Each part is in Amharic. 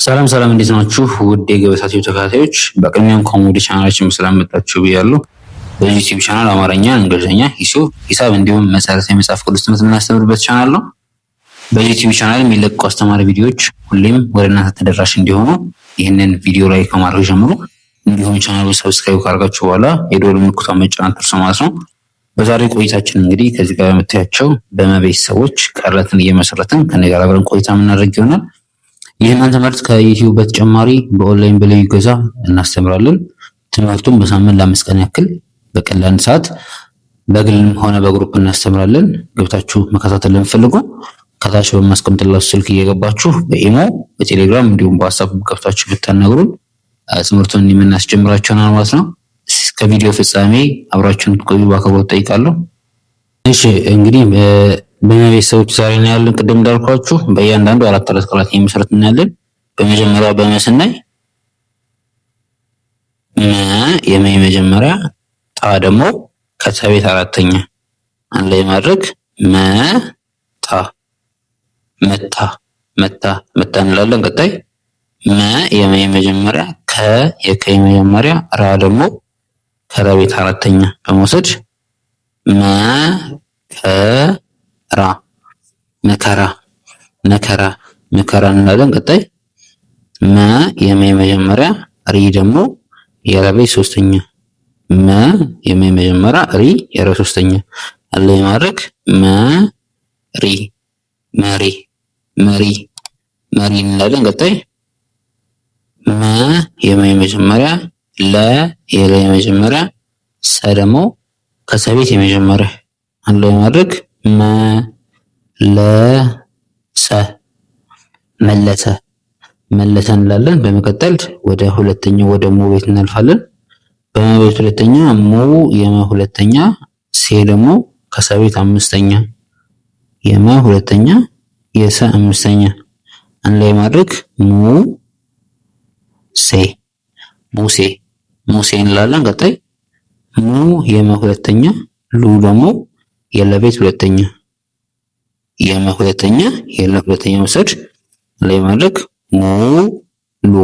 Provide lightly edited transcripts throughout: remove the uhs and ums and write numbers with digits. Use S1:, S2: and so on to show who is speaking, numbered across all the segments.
S1: ሰላም ሰላም፣ እንዴት ናችሁ? ውድ የገበታ ቲዩብ ተከታታዮች በቅድሚያ እንኳን ወደ ቻናላችን በሰላም መጣችሁ ብያለሁ። በዚህ ዩቲዩብ ቻናል አማርኛ፣ እንግሊዝኛ፣ ሂሳብ እንዲሁም መሰረታዊ የመጽሐፍ ቅዱስ ትምህርት የምናስተምርበት ቻናል ነው። በዚህ ዩቲዩብ ቻናል የሚለቀቁ አስተማሪ ቪዲዮዎች ሁሌም ወደ እናንተ ተደራሽ እንዲሆኑ ይህንን ቪዲዮ ላይ ከማድረግ ጀምሮ እንዲሁም ቻናሉ ሰብስክራይብ ካደረጋችሁ በኋላ የደወል ምልክቱን መጫን አትርሱ ማለት ነው። በዛሬ ቆይታችን እንግዲህ ከዚህ ጋር የምታያቸው በመቤተሰቦች ቃላትን እየመሰረትን ከኔ ጋር አብረን ቆይታ የምናደርግ ይሆናል። ይህንን ትምህርት ከዩቲዩብ በተጨማሪ በኦንላይን በልዩ ገዛ እናስተምራለን። ትምህርቱን በሳምንት ለ5 ቀን ያክል በቀን ለ1 ሰዓት በግልም ሆነ በግሩፕ እናስተምራለን። ገብታችሁ መከታተል ለምትፈልጉ ከታች በማስቀምጥላችሁ ስልክ እየገባችሁ በኢሞ፣ በቴሌግራም እንዲሁም በዋትስአፕ ገብታችሁ ብታናግሩን ትምህርቱን የምናስጀምራችኋል ማለት ነው። እስከ ቪዲዮ ፍጻሜ አብራችሁን ቆዩ በአክብሮት ጠይቃለሁ። እሺ እንግዲህ በመቤተሰቦች ዛሬ ነው ያለን። ቅድም እንዳልኳችሁ በእያንዳንዱ አራት ቃላት የሚመሰረት እናያለን። በመጀመሪያ በመስናይ መ የመጀመሪያ ታ ደግሞ ከተቤት አራተኛ አንድ ላይ ማድረግ መታ መታ መታ መታ እንላለን። ቀጣይ መ የመጀመሪያ ከ የመጀመሪያ ራ ደግሞ ከረቤት አራተኛ በመውሰድ መከራ መከራ መከራ መከራ እንላለን። ቀጣይ መ የመጀመሪያ ሪ ደግሞ የረቤት ሶስተኛ መ የመጀመሪያ ሪ የረ ሶስተኛ አለ ማድረግ መሪ መሪ መሪ መሪ እንላለን። ቀጣይ መ የመጀመሪያ ለ የመጀመሪያ ሰ ደግሞ ከሰቤት የመጀመሪያ አንድ ላይ ማድረግ መለሰ መለሰ መለሰ እንላለን። በመቀጠል ወደ ሁለተኛው ወደ ሙ ቤት እናልፋለን። በመቤት ሁለተኛ ሙ የመሁለተኛ ሴ ደግሞ ከሰቤት አምስተኛ የመ ሁለተኛ የሰ አምስተኛ አንድ ላይ ማድረግ ሙሴ ሙሴ ሙሴ እንላለን። ቀጣይ ሙ የመሁለተኛ ሉ ደግሞ የለቤት ሁለተኛ የመ ሁለተኛ የለ ሁለተኛ መውሰድ ላይ ማድረግ ሙሉ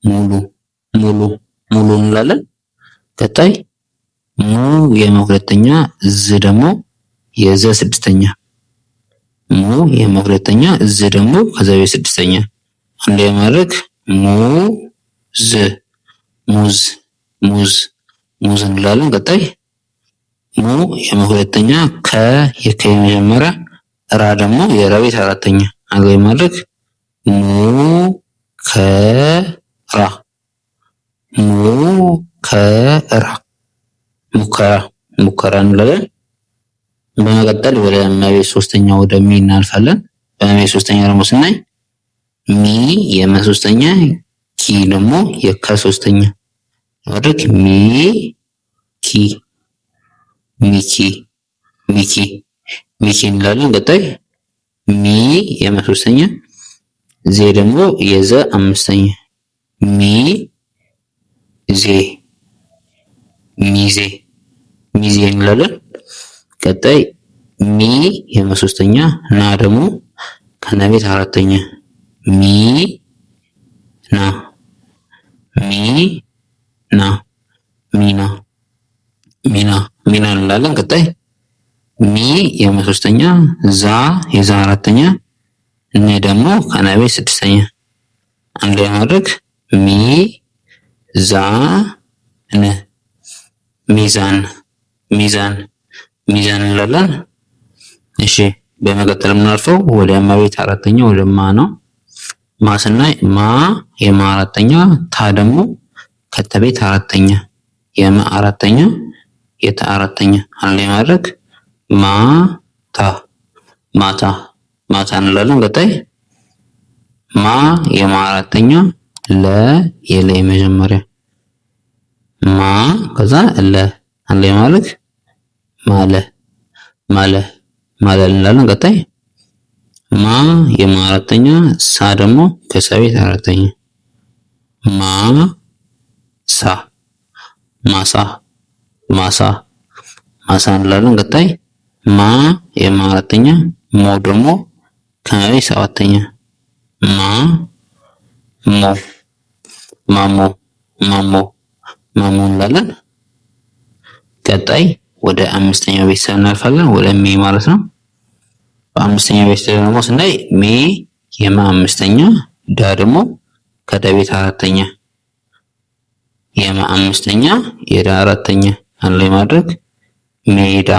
S1: ሙሉ ሙሉ ሙሉ እንላለን። ቀጣይ ሙ የመ ሁለተኛ ዝ ደግሞ የዘ ስድስተኛ ሙ የመ ሁለተኛ ዝ ደግሞ ከዘቤት ስድስተኛ አንድ ላይ ማድረግ ሙዝ ሙዝ ሙዝ ሙዝ እንላለን። ቀጣይ ሙ የመ ሁለተኛ ከ የመጀመሪያ ራ ደግሞ የረቤት አራተኛ አንድ ላይ ማድረግ ሙከራ ሙከራ ሙከራ ሙከራ እንላለን። በመቀጠል ወደ መቤት ሶስተኛ ወደ ሚ እናልፋለን። በመቤት ሶስተኛ ደግሞ ስናይ ሚ የመ ሶስተኛ ኪ ደግሞ የከ ሶስተኛ ማድረግ ሚኪ ሚኪ ሚኪ ሚኪ እንላለን። ቀጣይ ሚ የመ ሶስተኛ ዜ ደግሞ የዘ አምስተኛ ሚ ዜ ሚዜ ሚዜ እንላለን። ቀጣይ ሚ የመ ሶስተኛ ና ደግሞ ከነቤት አራተኛ ሚ ና ሚ ና ሚና ሚና ሚና እንላለን። ቀጣይ ሚ የመ ሶስተኛ ዛ የዛ አራተኛ እነ ደግሞ ከነቤት ስድስተኛ አንድ ላይ ማድረግ ሚ ዛ ን ሚዛን ሚዛን ሚዛን እንላለን። እሺ በመቀጠል የምናልፈው ወደ መቤት አራተኛ ወደ ማ ነው። ማ ስናይ ማ የማ አራተኛ ታ ደግሞ ከተቤት አራተኛ የመ አራተኛ የተ አራተኛ አንድ ላይ ማድረግ ማታ ማታ ማታ እንላለን። ቀጣይ ማ የማ አራተኛ ለ የለ የመጀመሪያ ማ ከዛ ለ አንድ ላይ ማድረግ ማለ ማለ ማለ እንላለን። ቀጣይ ማ የማ አራተኛ ሳ ደግሞ ከሰቤት አራተኛ ማ ሳ ማሳ ማሳ ማሳ እንላለን። ቀጣይ ማ የማ አራተኛ ሞ ደግሞ ከመቤት ሰባተኛ ማ ሞ ማሞ ማሞ ማሞ እንላለን። ቀጣይ ወደ አምስተኛው ቤተሰብ እናልፋለን፣ ወደ ሜ ማለት ነው። በአምስተኛው ቤተሰብ ደግሞ ስናይ ሜ የመ አምስተኛ፣ ዳ ደግሞ ከደ ቤት አራተኛ፣ የመ አምስተኛ የዳ አራተኛ አንድ ላይ ማድረግ ሜዳ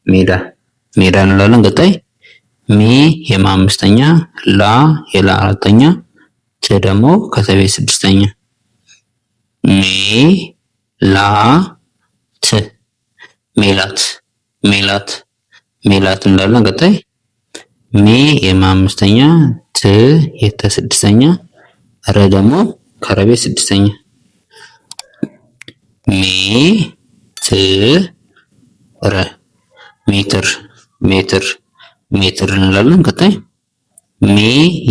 S1: ሜዳ ሜዳ እንላለን። ቀጣይ ሜ የመ አምስተኛ፣ ላ የላ አራተኛ፣ ት ደግሞ ከተ ቤት ስድስተኛ ሜ ላ ት ሜላት ሜላት ሜላት እንላለን። ቀጣይ ሜ የመ አምስተኛ፣ ት የተ ስድስተኛ፣ ረ ደግሞ ከረ ቤት ስድስተኛ ሜ ት ረ ሜትር ሜትር ሜትር እንላለን። ቀጣይ ሜ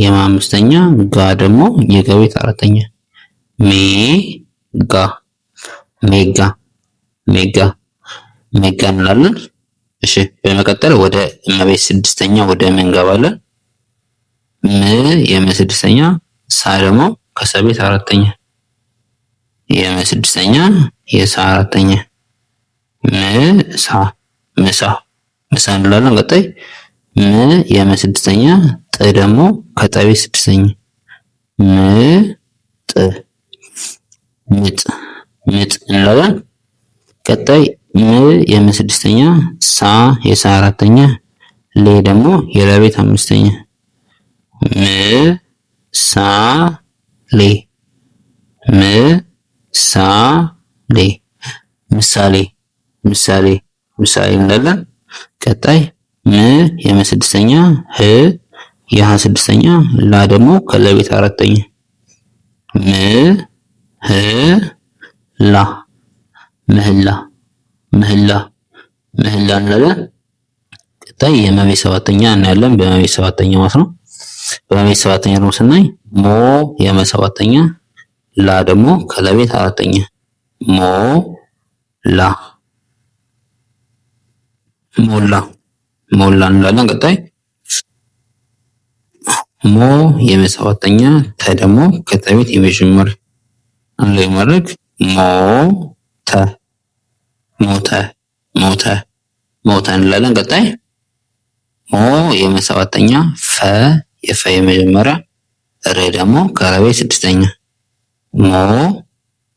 S1: የመ አምስተኛ፣ ጋ ደግሞ የገ ቤት አራተኛ ሜ ጋ ሜጋ ሜጋ ሜጋ እንላለን። እሺ በመቀጠል ወደ እመቤት ስድስተኛ ወደ ምን እንገባለን። ም የመ ስድስተኛ፣ ሳ ደግሞ ከሰ ቤት አራተኛ የመ ስድስተኛ የሳ አራተኛ ምሳ ምሳ ምሳ እንላለን። ቀጣይ ም የመ ስድስተኛ፣ ጥ ደግሞ ከጠ ቤት ስድስተኛ ምጥ ምጥ ምጥ እንላለን። ቀጣይ ም የመ ስድስተኛ፣ ሳ የሳ አራተኛ፣ ሌ ደግሞ የለ ቤት አምስተኛ ም ሳ ሌ ም ሳ ሌ ምሳሌ ምሳሌ ምሳሌ እንላለን። ቀጣይ ም የመ ስድስተኛ፣ ህ የሀ ስድስተኛ፣ ላ ደግሞ ከለ ቤት አራተኛ ም ህ ላ ምህላ ምህላ ምህላ እንላለን። ቀጣይ የመቤት ሰባተኛ እናያለን። በመቤት ሰባተኛ ማለት ነው። በመቤት ሰባተኛ ደግሞ ስናይ ሞ የመ ሰባተኛ፣ ላ ደግሞ ከለ ቤት አራተኛ ሞ ላ ሞላ ሞላ እንላለን። ቀጣይ ሞ የመ ሰባተኛ፣ ተ ደግሞ ከተ ቤት የመጀመሪያ አንድ ላይ ማድረግ ሞ ተ ሞተ ሞተ ሞተ እንላለን። ቀጣይ ሞ የመ ሰባተኛ፣ ፈ የፈ የመጀመሪያ፣ ረ ደግሞ ከረ ቤት ስድስተኛ ሞ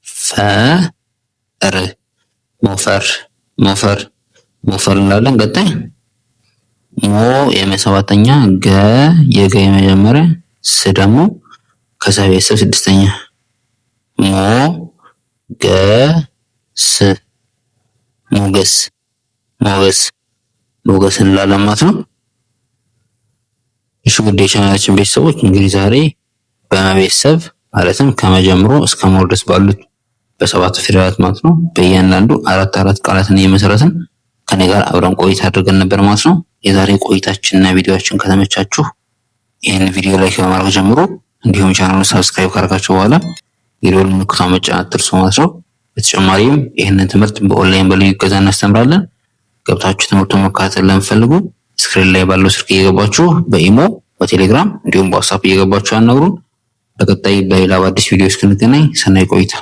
S1: ፈ ር ሞፈር ሞፈር ሞፈር እንላለን። ቀጣይ ሞ የመ ሰባተኛ፣ ገ የገ የመጀመሪያ፣ ስ ደግሞ ከሰ ቤተሰብ ስድስተኛ ሞ ገ ስ ሞገስ ሞገስ ሞገስ እንላለን ማለት ነው። እሺ ውድ የቻናላችን ቤተሰቦች እንግዲህ ዛሬ በመቤተሰብ ማለትም ከመጀምሮ እስከ ሞ ድረስ ባሉት በሰባቱ ፊደላት ማለት ነው በእያንዳንዱ አራት ቃላትን እየመሰረትን ከኔ ጋር አብረን ቆይታ አድርገን ነበር ማለት ነው። የዛሬ ቆይታችንና ቪዲዮአችን ከተመቻችሁ ይህን ቪዲዮ ላይክ በማድረግ ጀምሮ እንዲሁም ቻናሉን ሰብስክራይብ ካደረጋችሁ በኋላ የደወል ምልክቱን መጫን አትርሱ ማለት ነው። በተጨማሪም ይህንን ትምህርት በኦንላይን በልዩ እገዛ እናስተምራለን። ገብታችሁ ትምህርቱን መከታተል ለምትፈልጉ ስክሪን ላይ ባለው ስልክ እየገባችሁ በኢሞ በቴሌግራም እንዲሁም በዋትስአፕ እየገባችሁ አናግሩን። በቀጣይ በሌላ በአዲስ ቪዲዮ እስክንገናኝ ሰናይ ቆይታ